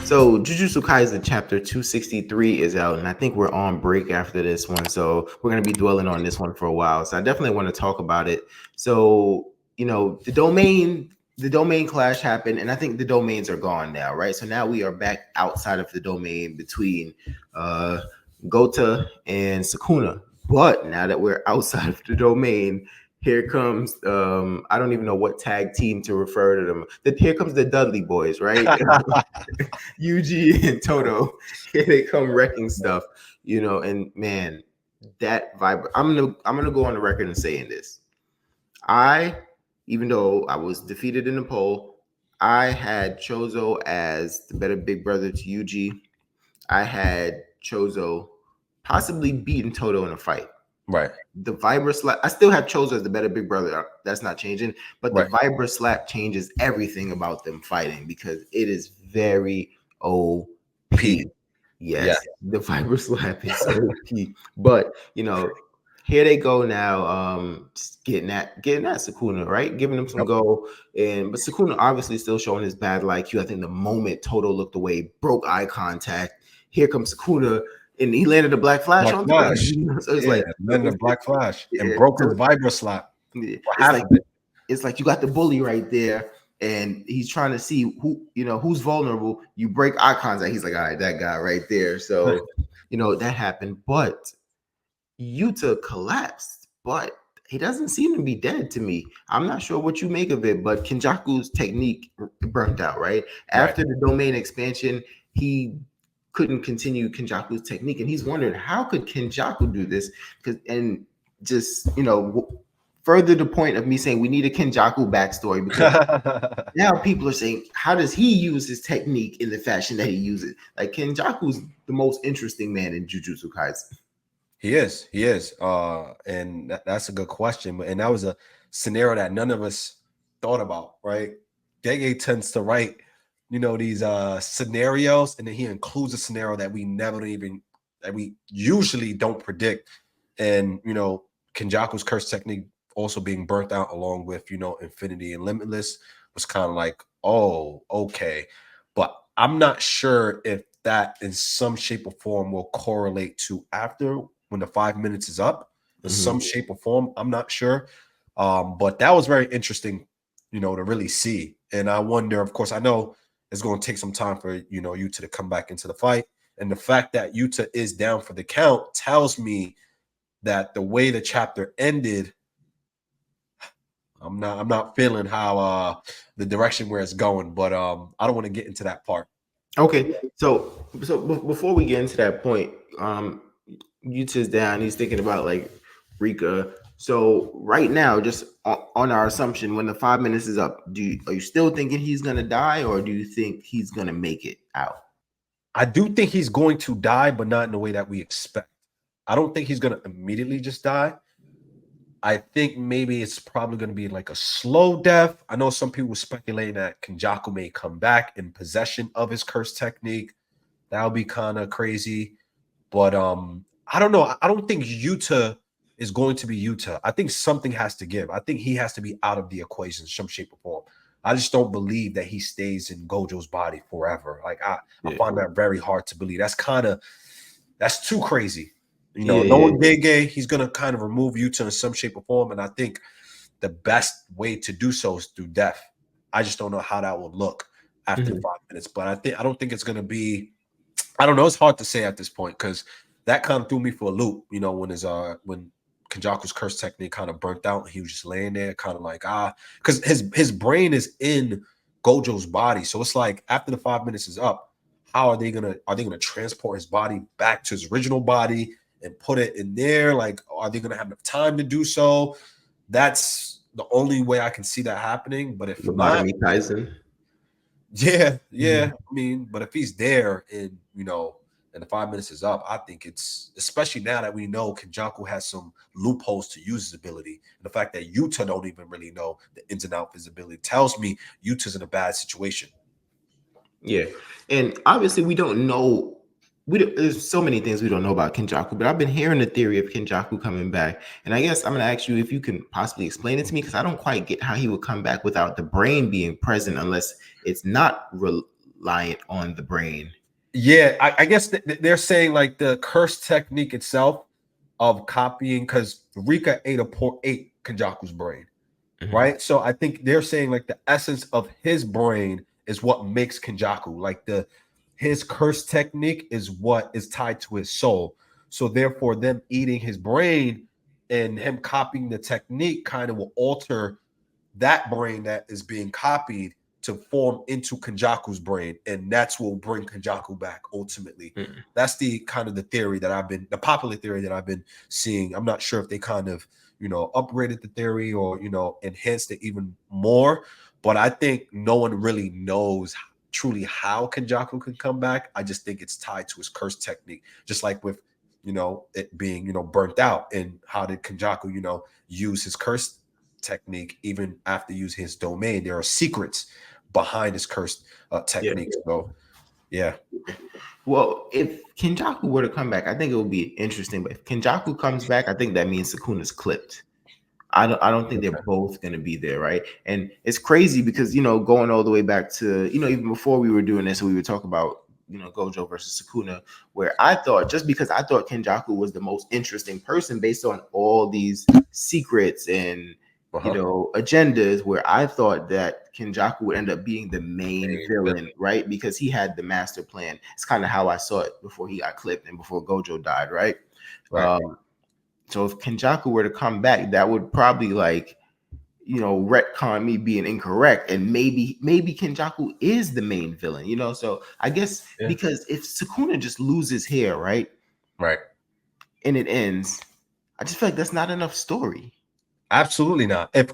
So Jujutsu Kaisen chapter 263 is out, and I think we're on break after this one. So we're gonna be dwelling on this one for a while. So I definitely want to talk about it. So the domain clash happened, and I think the domains are gone now, right? So now we are back outside of the domain between uh Gota and Sukuna. But now that we're outside of the domain, here comes I don't even know what tag team to refer to them. Here comes the Dudley boys, right? Yuji and Toto. Here they come wrecking stuff, and man, that vibe. I'm gonna go on the record and saying this. I, even though I was defeated in the poll, I had Chozo as the better big brother to Yuji. I had Chozo possibly beating Toto in a fight. Right. The Vibra slap. I still have Chozo as the better big brother. That's not changing. But the Vibra slap changes everything about them fighting because it is very OP. Yes, the Vibra slap is OP. But here they go now. Getting at Sukuna, right? Giving him some go. But Sukuna obviously still showing his bad IQ. I think the moment Toto looked away, broke eye contact. Here comes Sukuna. And he landed a black flash on him. So it's landed a black flash and broke his Vibra slap. It's like you got the bully right there, and he's trying to see who's vulnerable. You break eye contact. He's like, all right, that guy right there. So that happened. But Yuta collapsed, but he doesn't seem to be dead to me. I'm not sure what you make of it, but Kenjaku's technique burnt out, right? After the domain expansion, he couldn't continue Kenjaku's technique, and he's wondering how could Kenjaku do this? And just further the point of me saying we need a Kenjaku backstory, because now people are saying, how does he use his technique in the fashion that he uses? Like, Kenjaku's the most interesting man in Jujutsu Kaisen. He is. And that's a good question. And that was a scenario that none of us thought about, right? Gege tends to write these scenarios, and then he includes a scenario that we usually don't predict. And Kenjaku's curse technique also being burnt out along with Infinity and Limitless was kind of like, oh, okay. But I'm not sure if that in some shape or form will correlate to after when the 5 minutes is up in some shape or form. I'm not sure. But that was very interesting, to really see. And I wonder, of course, I know it's going to take some time for Yuta to come back into the fight, and the fact that Yuta is down for the count tells me that the way the chapter ended, I'm not feeling how the direction where it's going. But I don't want to get into that part. Okay, so before we get into that point, Yuta's down. He's thinking about like Rika. So right now, just on our assumption, when the 5 minutes is up, are you still thinking he's gonna die, or do you think he's gonna make it out? I do think he's going to die, but not in the way that we expect. I don't think he's gonna immediately just die. I think maybe it's probably gonna be like a slow death. I know some people were speculating that Kenjaku may come back in possession of his curse technique. That would be kind of crazy. But I don't know. I don't think Yuta is going to be Yuta. I think something has to give. I think he has to be out of the equation in some shape or form. I just don't believe that he stays in Gojo's body forever. Like I find that very hard to believe. That's too crazy. Knowing Gege, he's gonna kind of remove Yuta in some shape or form, and I think the best way to do so is through death. I just don't know how that would look after 5 minutes, but I don't think it's gonna be. I don't know. It's hard to say at this point because that kind of threw me for a loop. When Kenjaku's curse technique kind of burnt out, and he was just laying there, kind of like because his brain is in Gojo's body, so it's like after the 5 minutes is up, how are they gonna transport his body back to his original body and put it in there? Like, are they gonna have enough time to do so? That's the only way I can see that happening. But if not, Kaisen. I mean, but if he's there and and the 5 minutes is up, I think it's, especially now that we know Kenjaku has some loopholes to use his ability, and the fact that Yuta don't even really know the ins and outs of his ability tells me Yuta's in a bad situation. Yeah, and obviously we don't know. There's so many things we don't know about Kenjaku, but I've been hearing the theory of Kenjaku coming back, and I guess I'm going to ask you if you can possibly explain it to me, because I don't quite get how he would come back without the brain being present, unless it's not reliant on the brain. Yeah, I guess they're saying like the curse technique itself of copying, because Rika ate Kenjaku's brain, right? So I think they're saying like the essence of his brain is what makes Kenjaku. Like his curse technique is what is tied to his soul. So therefore, them eating his brain and him copying the technique kind of will alter that brain that is being copied to form into Kenjaku's brain, and that's what will bring Kenjaku back ultimately. That's the kind of the popular theory that I've been seeing. I'm not sure if they kind of, upgraded the theory or, enhanced it even more, but I think no one really knows truly how Kenjaku can come back. I just think it's tied to his curse technique, just like with, it being, burnt out, and how did Kenjaku, use his curse technique even after using his domain. There are secrets behind his cursed technique. Yeah. So, yeah. Well, if Kenjaku were to come back, I think it would be interesting. But if Kenjaku comes back, I think that means Sukuna's clipped. I don't think they're both going to be there, right? And it's crazy because going all the way back to even before we were doing this, we were talking about Gojo versus Sukuna, where I thought, just because I thought Kenjaku was the most interesting person based on all these secrets and agendas, where I thought that Kenjaku would end up being the main villain, right? Because he had the master plan. It's kind of how I saw it before he got clipped and before Gojo died, right? So if Kenjaku were to come back, that would probably retcon me being incorrect, and maybe Kenjaku is the main villain. So I guess because if Sukuna just loses hair, right, and it ends, I just feel like that's not enough story. Absolutely not. If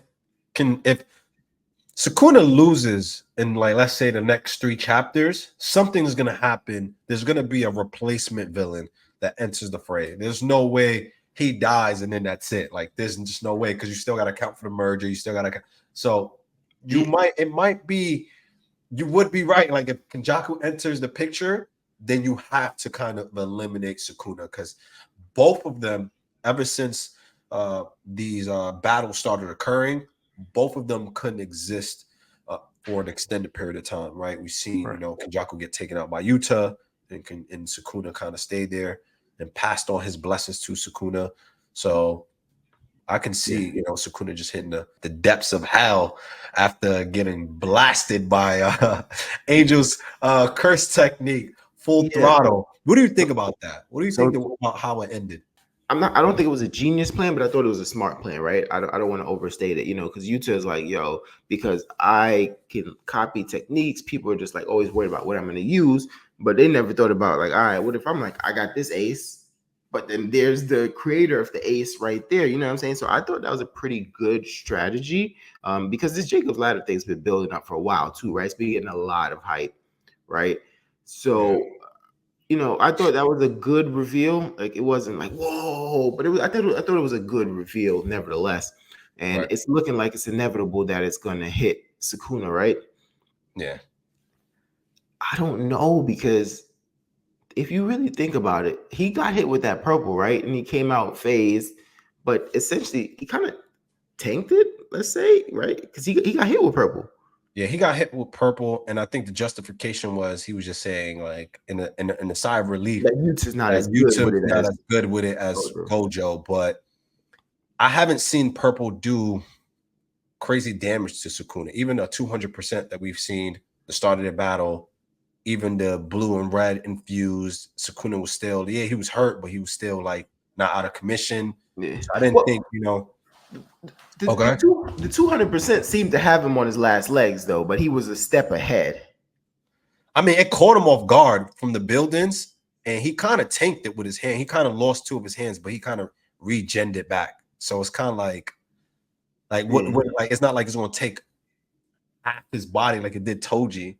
Sukuna loses in, like, let's say the next 3 chapters, something is going to happen. There's going to be a replacement villain that enters the fray. There's no way he dies and then that's it. Like, there's just no way, because you still got to account for the merger. You still got to. So you would be right. Like, if Kenjaku enters the picture, then you have to kind of eliminate Sukuna, because both of them, ever since these battles started occurring, both of them couldn't exist for an extended period of time, right? We've seen, Kenjaku get taken out by Yuta, and Sukuna kind of stayed there and passed on his blessings to Sukuna. So I can see, Sukuna just hitting the depths of hell after getting blasted by Angel's curse technique, full throttle. What do you think about that? What do you think about how it ended? I don't think it was a genius plan, but I thought it was a smart plan, right? I don't want to overstate it, because Yuta is like, because I can copy techniques, people are just like always worried about what I'm going to use, but they never thought about, like, all right, what if I'm like, I got this ace, but then there's the creator of the ace right there, you know what I'm saying? So I thought that was a pretty good strategy, because this Jacob's Ladder thing's been building up for a while too, right? It's been getting a lot of hype, right? So I thought that was a good reveal. Like, it wasn't like, whoa, but I thought it was a good reveal nevertheless. And it's looking like it's inevitable that it's going to hit Sukuna, right? Yeah. I don't know, because if you really think about it, he got hit with that purple, right? And he came out phased, but essentially he kind of tanked it, let's say, right? Because he got hit with purple. Yeah, he got hit with purple, and I think the justification was he was just saying, like, in a sigh of relief, that Yuta's not as good with it as Gojo. But I haven't seen purple do crazy damage to Sukuna. Even the 200% that we've seen the start of the battle, even the blue and red infused, Sukuna was still, he was hurt, but he was still, like, not out of commission. Yeah. So I didn't think, The 200% seemed to have him on his last legs, though, but he was a step ahead. I mean, it caught him off guard from the buildings, and he kind of tanked it with his hand. He kind of lost 2 of his hands, but he kind of regened it back. So it's kind of like it's not like it's going to take half his body like it did Toji.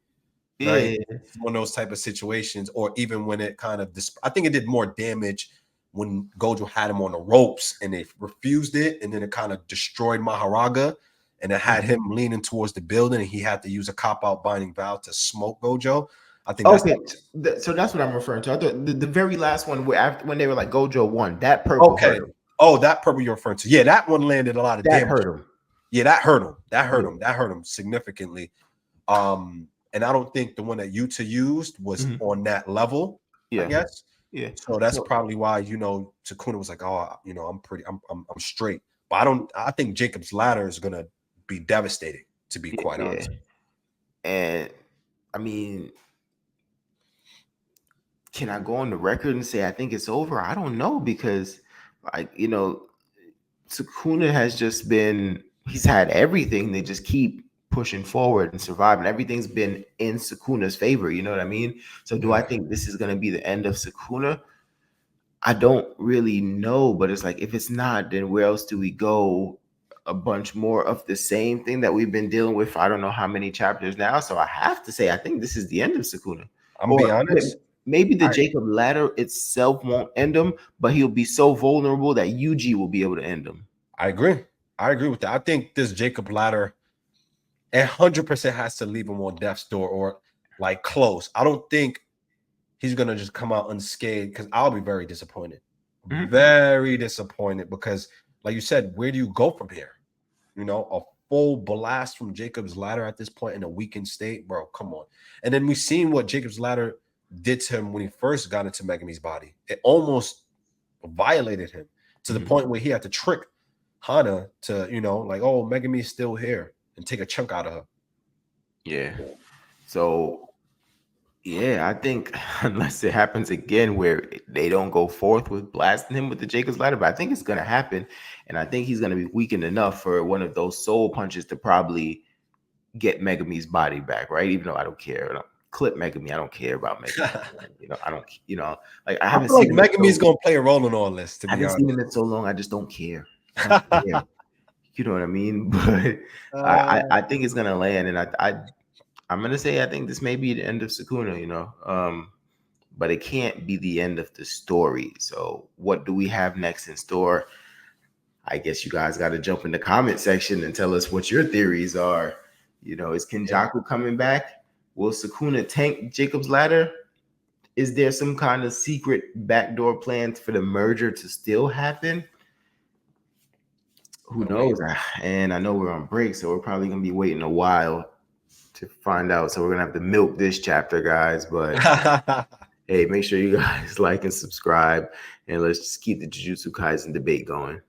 Right? It's one of those type of situations, or even when it kind of, I think it did more damage when Gojo had him on the ropes and they refused it, and then it kind of destroyed Maharaga, and it had him leaning towards the building, and he had to use a cop-out binding vow to smoke Gojo. I think so that's what I'm referring to. I thought the very last one, when they were like, Gojo won, that purple hurt him. Oh, that purple you're referring to. Yeah, that one landed a lot of damage. Hurt him. Yeah, that hurt him. That hurt him significantly. And and I don't think the one that Yuta used was Mhm. on that level, I Yeah, guess. yeah. So that's So probably why, Sukuna was like, oh, I'm straight. But I think Jacob's ladder is gonna be devastating, to be quite yeah, honest. and I mean, can I go on the record and say I think it's over? I don't know because, like, Sukuna has just been, he's had everything. They just keep pushing forward and surviving. Everything's been in Sukuna's favor. You know what I mean? So do I Yeah. think this is going to be the end of Sukuna? I don't really know, but it's like, if it's not, then where else do we go? A bunch more of the same thing that we've been dealing with for I don't know how many chapters now. So I have to say, I think this is the end of Sukuna. I'm gonna be Or honest. maybe the I Jacob ladder itself won't end him, but he'll be so vulnerable that Yuji will be able to end him. I agree. I agree with that. I think this Jacob ladder 100% has to leave him on death's door or like close. I don't think he's gonna just come out unscathed because I'll be very disappointed. Mhm. Very disappointed because, like you said, where do you go from here? A full blast from Jacob's ladder at this point in a weakened state, bro. Come on. And then we've seen what Jacob's ladder did to him when he first got into Megami's body. It almost violated him to the point where he had to trick Hana to, like, oh, Megami's still here and take a chunk out of her. Yeah. So yeah, I think unless it happens again where they don't go forth with blasting him with the Jacob's ladder, but I think it's gonna happen, and I think he's gonna be weakened enough for one of those soul punches to probably get Megami's body back, right? Even though I don't care. I don't clip Megami. I don't care about Megami. I don't. Like I I haven't feel like seen him in Megami's gonna play a role in all this, to I be haven't seen him honest. in so long. I just don't care. I don't care. You know what I mean? But I think it's gonna land, and I'm gonna say I think this may be the end of Sukuna. But it can't be the end of the story. So what do we have next in store? I guess you guys got to jump in the comment section and tell us what your theories are. Is Kenjaku coming back? Will Sukuna tank Jacob's ladder? Is there some kind of secret backdoor plan for the merger to still happen? Who knows? And I know we're on break, so we're probably gonna be waiting a while to find out. So we're gonna have to milk this chapter, guys. But hey, make sure you guys like and subscribe, and let's just keep the Jujutsu Kaisen debate going.